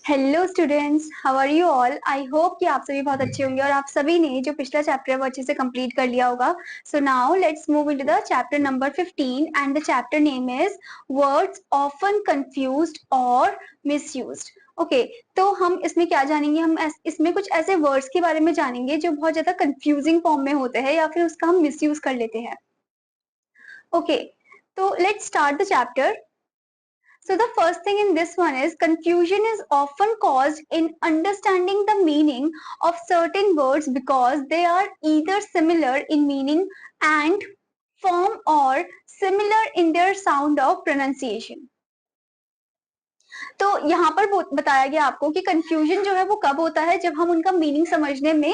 Hello students, how are you all. I hope कि आप सभी बहुत अच्छे होंगे और आप सभी ने जो पिछला चैप्टर है वो अच्छे से कंप्लीट कर लिया होगा। So now let's move into the chapter number 15 and the chapter name is words often confused और मिसयूज्ड। ओके, तो हम इसमें क्या जानेंगे, हम इसमें कुछ ऐसे वर्ड्स के बारे में जानेंगे जो बहुत ज्यादा कंफ्यूजिंग फॉर्म में होते हैं या फिर उसका हम मिसयूज कर लेते हैं। ओके, तो let's start the chapter. So the first thing in this one is confusion is often caused in understanding the meaning of certain words because they are either similar in meaning and form or similar in their sound of pronunciation. तो यहाँ पर बताया गया आपको कि confusion जो है वो कब होता है, जब हम उनका मीनिंग समझने में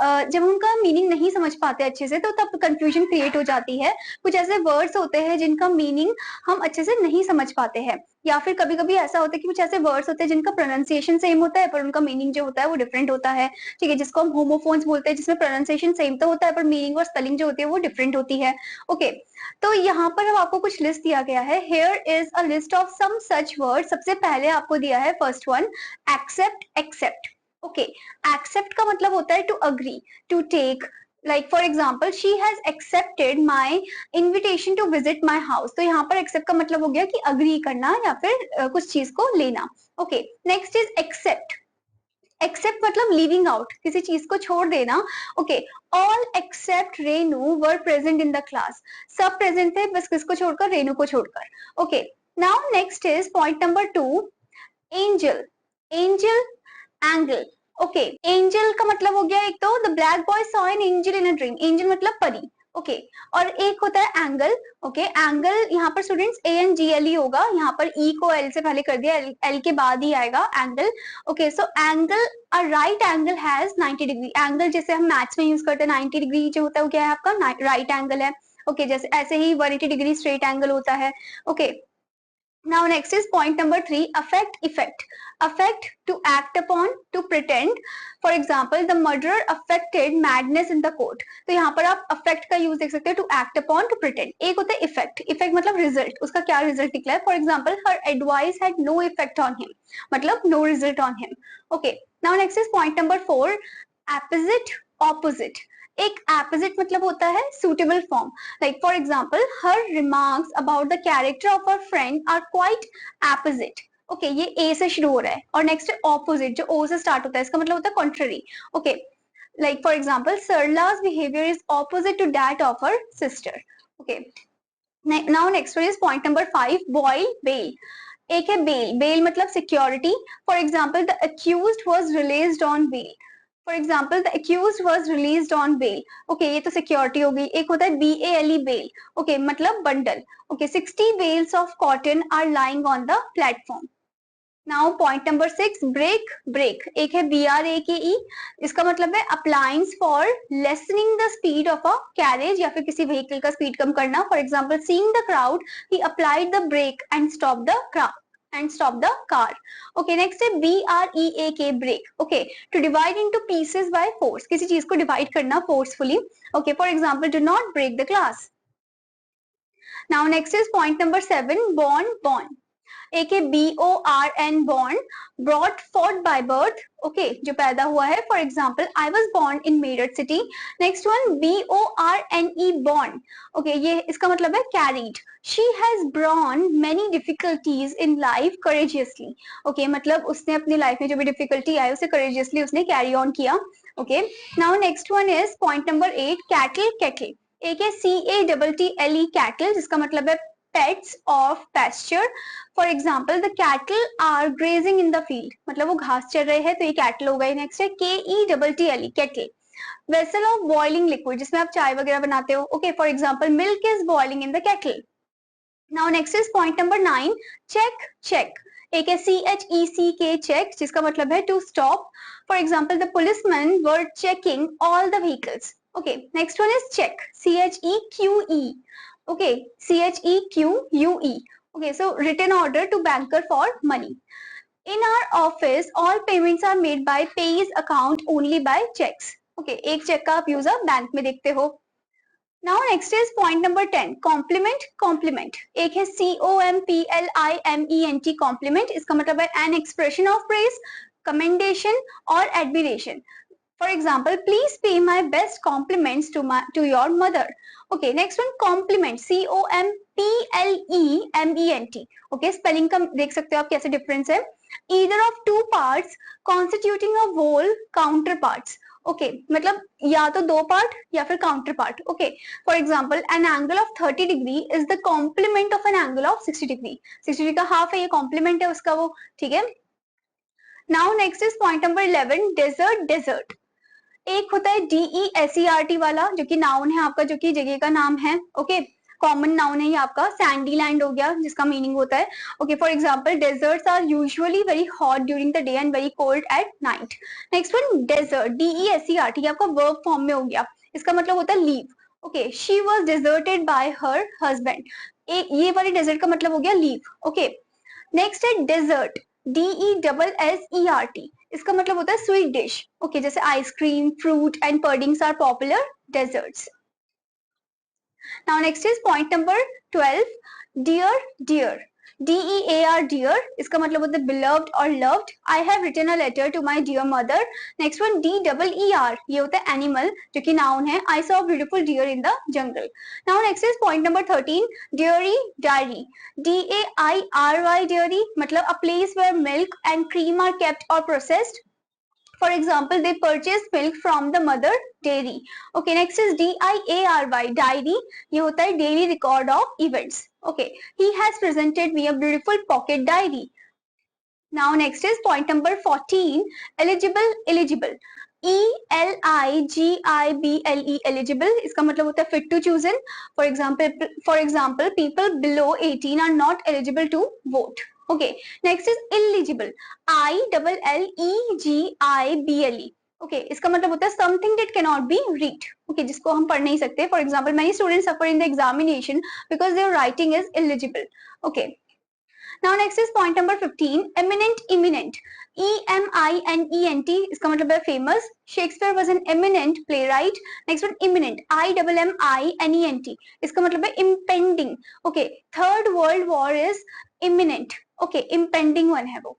जब हम उनका मीनिंग नहीं समझ पाते अच्छे से, तो तब कंफ्यूजन क्रिएट हो जाती है। कुछ ऐसे वर्ड्स होते हैं जिनका मीनिंग हम अच्छे से नहीं समझ पाते हैं, या फिर कभी कभी ऐसा होता है कि कुछ ऐसे वर्ड्स होते हैं जिनका प्रोनाउंसिएशन सेम होता है पर उनका मीनिंग जो होता है वो डिफरेंट होता है। ठीक है, जिसको हम होमोफोन्स बोलते हैं, जिसमें प्रोनाउंसिएशन सेम तो होता है पर मीनिंग और स्पेलिंग जो होती है वो डिफरेंट होती है। ओके, तो यहाँ पर अब आपको कुछ लिस्ट दिया गया है। Here is a list of some such word. सबसे पहले आपको दिया है first one, accept accept. Okay, accept का मतलब होता है to agree, to take. Like for example, she has accepted my invitation to visit my house. तो यहाँ पर एक्सेप्ट का मतलब हो गया कि अग्री करना या फिर कुछ चीज को लेना। Okay, next is except. Except मतलब लीविंग आउट, किसी चीज को छोड़ देना। Okay, all except Renu were present in the class. सब प्रेजेंट थे, बस किसको छोड़कर, रेनू को छोड़कर। Okay, now next is point number 2, angel. Angel, angle. Okay, angel का मतलब हो गया, एक तो the black boy saw an angel in a dream. Angel मतलब परी। ओके, और एक होता है एंगल। ओके, एंगल यहाँ पर स्टूडेंट्स ANGLE होगा, यहाँ पर ई को एल से पहले कर दिया, एल के बाद ही आएगा angle. Okay, so angle, a right angle has 90 degree. Angle जैसे हम मैथ्स में यूज करते हैं, 90 डिग्री जो होता है वो क्या है आपका, राइट एंगल है। ओके, जैसे ऐसे ही 180 डिग्री स्ट्रेट एंगल होता है। Okay, now next is point number 3, affect effect. Affect, to act upon, to pretend. For example, the murderer affected madness in the court. तो यहाँ पर आप affect का यूज देख सकते हो, to act upon, to pretend. एक होता है effect. Effect मतलब result, उसका क्या result निकला है। For example, her advice had no effect on him, मतलब no result on him. Okay, now next is point number 4, opposite, opposite. एक एपोजिट मतलब होता है suitable form. Like for example, her remarks about the character of our friend are quite opposite. Okay, ये A से शुरू हो रहा है और नेक्स्ट है ऑपोजिट, जो ओ से स्टार्ट होता है, इसका मतलब होता है contrary. Okay, like for example, सरला's behaviour is opposite to that of her sister. Okay, now next one is point number 5, bail, bail. एक है बेल। बेल मतलब security. For example, the accused was released on bail. For example, the accused was released on bail. Okay, ये तो security हो गई। एक होता है BALE, बेल। ओके, मतलब bundle. Okay, 60 bales of cotton are lying on the platform. Now point number 6, break, break. एक है BRAKE, इसका मतलब है appliance for lessening the speed of a carriage, या फिर किसी व्हीकल का स्पीड कम करना। For example, seeing the crowd he applied the brake and stop the crowd and stop the car. Okay, next है BREAK, break. Okay, to divide into pieces by force, किसी चीज को डिवाइड करना forcefully. Okay, for example, do not break the glass. Now next is point number 7, born, born. एक है BORN, born, brought forth by birth. Okay, जो पैदा हुआ है। For example, I was born in Meerut city. Next one, BORNE, born. Okay, ये इसका मतलब है carried. She has borne many difficulties in life courageously. Okay, मतलब उसने अपनी लाइफ में जो भी डिफिकल्टी आई उसे courageously उसने कैरी ऑन किया। Okay, now next one is point number 8, cattle, kettle. एक है CATTLE, cattle, जिसका मतलब है pets of pasture. For example, the cattle are grazing in the field, मतलब वो घास चर रहे हैं, तो ये कैटल हो गई। नेक्स्ट है KETTLE, kettle, vessel of boiling liquid, जिसमें आप चाय वगैरह बनाते हो। Okay, for example, milk is boiling in the kettle. Now next is point number 9, check, check. एक है CHECK, चेक, जिसका मतलब है to stop. For example, the policeman were checking all the vehicles. Okay, next one is check, CHEQE. Okay, CHEQUE. Okay, so written order to banker for money. In our office, all payments are made by pays account only by checks. Okay, एक cheque का आप user bank में देखते हो। Now next is point number 10, complement. Complement एक है COMPLIMENT, compliment, इसका मतलब है an expression of praise, commendation और admiration. For example, please pay my best compliments to your mother. Okay, next one, compliment, COMPLEMENT. Okay, spelling का देख सकते हो आप कैसे difference है। Either of two parts constituting a whole, counterparts. Okay, मतलब या तो दो पार्ट या फिर counter part. Okay, for example an angle of 30 degree is the complement of an angle of 60 degree. 60 degree का हाफ है, ये कॉम्प्लीमेंट है उसका वो, ठीक है। Now next is point number 11, desert. Desert एक होता है DESERT वाला, जो कि नाउन है आपका, जो कि जगह का नाम है। ओके, कॉमन नाउन है ये आपका। सैंडी लैंड हो गया, जिसका मीनिंग होता है, okay, for example deserts are usually very hot during the day and very cold at night. Next one, desert, DESERT, ये आपका वर्ब फॉर्म में हो गया, इसका मतलब होता है leave. Okay, she was deserted by her husband, ये वाली डेजर्ट का मतलब हो गया लीव। ओके, नेक्स्ट है डेजर्ट, DESSERT, इसका मतलब होता है स्वीट डिश। ओके, जैसे ice cream, fruit and puddings are popular desserts. Now next is point number 12, dear. Dear, DEAR, dear, इसका मतलब होता है बिलव्ड और loved. I have written a letter to my dear mother. Next one, DEER, ये होता है animal, जो कि नाउन है। I saw beautiful deer in the jungle. Now next is point number 13, dairy, diary, DAIRY, dairy, मतलब a place where milk and cream are kept और processed. For example, they purchase milk from the mother dairy. Okay, next is DIARY, diary, ये होता है daily record of events. Okay, he has presented me a beautiful pocket diary. Now next is point number 14, eligible. Eligible, ELIGIBLE, eligible, इसका मतलब होता है fit to chosen. For example, people below 18 are not eligible to vote. Okay, next is illegible, ILLEGIBLE. Okay, इसका मतलब होता है something that cannot be read. Okay, जिसको हम पढ़ नहीं सकते. For example, many students suffer in the examination because their writing is illegible. Okay. Now next is point number 15, eminent. Eminent, EMINENT, इसका मतलब है famous. Shakespeare was an eminent playwright. Next one, imminent, IMMINENT, इसका मतलब है impending. Okay, third world war is imminent. Okay, impending one है वो.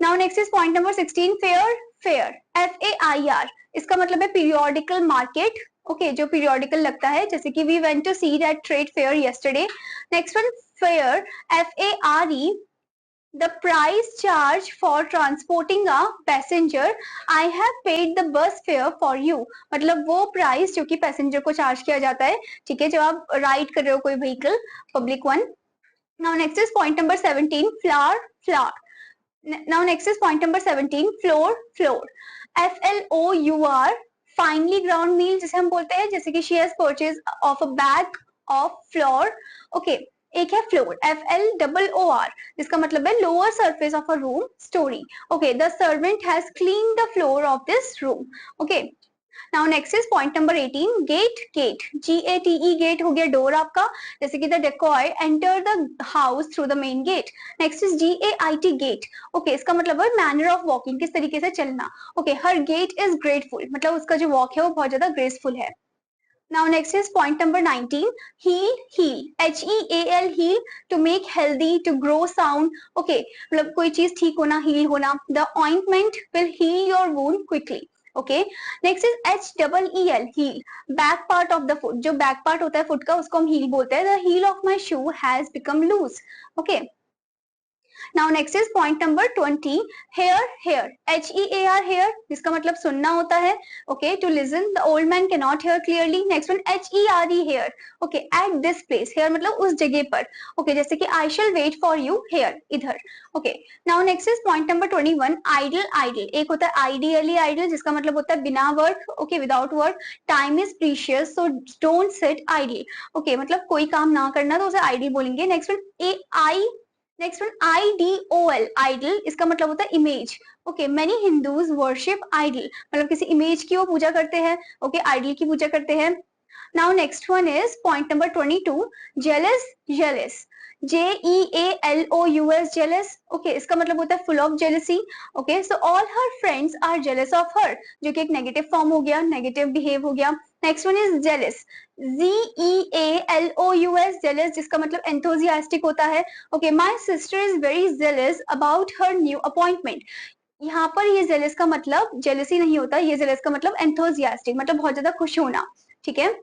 Now next is point number 16, fair. Fair, FAIR, इसका मतलब है periodical market. Okay, जो periodical लगता है, जैसे कि we went to see that trade fair yesterday. Next one, fare, FARE, the price charged for transporting a passenger. I have paid the bus fare for you, मतलब वो price जो कि passenger को चार्ज किया जाता है, ठीक है, जब आप राइड कर रहे हो कोई vehicle, public one. Now next is point number 17, flour. Flour. Now next is point number 17, flour. Flour, FLOUR, finely ground meal जिसे हम बोलते हैं, जैसे कि she has purchased of a bag of flour. Okay, एक है floor, FLOOR, जिसका मतलब है lower surface of a room, storey. Okay, the servant has clean the floor of this room. Okay, now next is point number 18, gate. Gate, GATE, gate हो गया door आपका, जैसे कि the decoy enter the house through the main gate. Next is GAIT, gait. Okay, इसका मतलब है manner of walking, किस तरीके से चलना. Okay, her gait is grateful, मतलब उसका जो वॉक है वो बहुत ज्यादा ग्रेसफुल है. Now next is point number 19, heal. Heal, HEAL, heal, to make healthy, to grow sound. Okay, मतलब कोई चीज ठीक होना, heal होना. The ointment will heal your wound quickly. Okay, next is HEEL, heal, back part of the foot, जो back part होता है foot का, उसको हम heel बोलते हैं. The heel of my shoe has become loose. Okay. Now next is point number 20, hear. Hear, HEAR, hear, जिसका मतलब सुनना होता है. Okay, to listen, the old man cannot hear clearly. Next one, HERE, hear. Okay, at this place, here मतलब उस जगह पर. Okay, जैसे कि I shall wait for you here, इधर. Okay, now next is point number 21, idle. Idle, एक होता है ideally idle, जिसका मतलब होता है बिना work. Okay, without work. Time is precious, so don't sit idle. Okay, मतलब कोई काम ना करना तो उसे idle बोलेंगे. Next one, next one, IDOL, idol, इसका मतलब होता है image. Okay, many Hindus worship idol, मतलब किसी इमेज की वो पूजा करते हैं. ओके, आइडल की पूजा करते हैं. Now next one is point number 22, jealous. Jealous, JEALOUS, jealous. Okay, इसका मतलब होता है full of jealousy. Okay, so all her friends are jealous of her, जो कि एक नेगेटिव फॉर्म हो गया, नेगेटिव बिहेव हो गया. Next one is jealous, Zealous, jealous जिसका मतलब एंथुजियास्टिक होता है. Okay, my sister is very jealous about her new appointment. यहाँ पर ये जेलस का मतलब जेलसी नहीं होता, ये जेलस का मतलब एंथुजियास्टिक, मतलब बहुत ज्यादा खुश होना. ठीक है.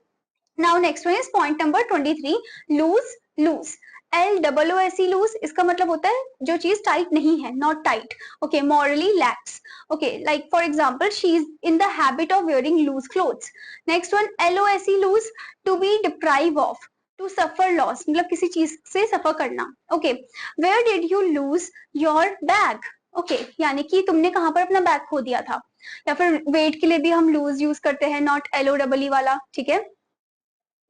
Now next one is point number 23, loose loose. LOOSE loose, इसका मतलब होता है जो चीज टाइट नहीं है, not tight. Okay, morally lax. Okay, like for example she is in the habit of wearing loose clothes. Next one LOSE lose, to be deprive of, to suffer loss, मतलब किसी चीज से सफर करना. Okay, where did you lose your bag. Okay, यानी कि तुमने कहाँ पर अपना बैग खो दिया था. या फिर वेट के लिए भी हम लूज यूज करते हैं, नॉट LOEE वाला. ठीक है.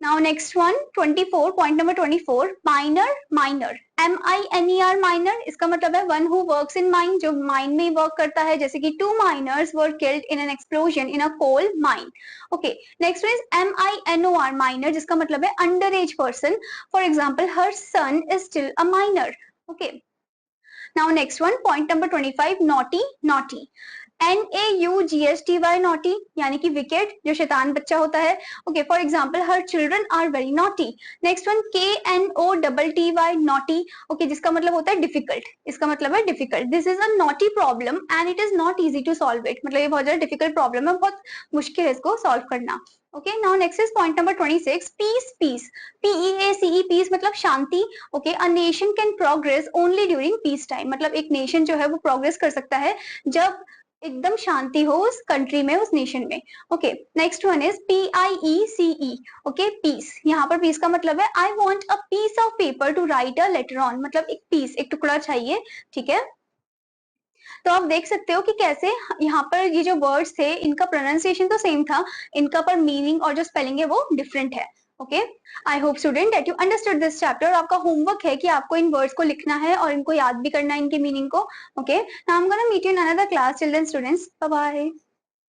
Now next one, 24, point number 24, minor, minor. MINER, minor, इसका मतलब है one who works in mine, जो mine में work करता है, जैसे कि 2 miners were killed in an explosion in a coal mine. Okay, next one is MINOR, minor, जिसका मतलब है underage person. For example, her son is still a minor. Okay. Now next one, point number 25, naughty, naughty. NAUGSTY, naughty, यानी कि wicket, जो शैतान बच्चा होता है. Okay, for example her children are very naughty. Next one KNOTTY, knotty. Okay, जिसका मतलब होता है डिफिकल्ट, इसका मतलब है difficult. This is a knotty problem and it is not easy to solve it, मतलब ये बहुत ज्यादा डिफिकल्ट प्रॉब्लम है, बहुत मुश्किल है इसको सॉल्व करना. Okay, now next is point number 26, peace piece. PEACE, peace मतलब शांति. Okay, a nation can progress only during peace time, मतलब एक नेशन जो है वो प्रोग्रेस कर सकता है जब एकदम शांति हो उस कंट्री में, उस नेशन में. Okay, next one is PIECE. Okay, piece, यहाँ पर पीस का मतलब है I want a piece of paper to write a letter on, मतलब एक पीस, एक टुकड़ा चाहिए. ठीक है. तो आप देख सकते हो कि कैसे यहाँ पर ये जो वर्ड्स थे इनका प्रोनाउंसिएशन तो सेम था, इनका पर मीनिंग और जो स्पेलिंग है वो डिफरेंट है. Okay, I hope student that you understood this chapter. आपका होमवर्क है कि आपको इन वर्ड्स को लिखना है और इनको याद भी करना है, इनके मीनिंग को. Okay, now I am gonna meet you in another class. Children students, bye bye.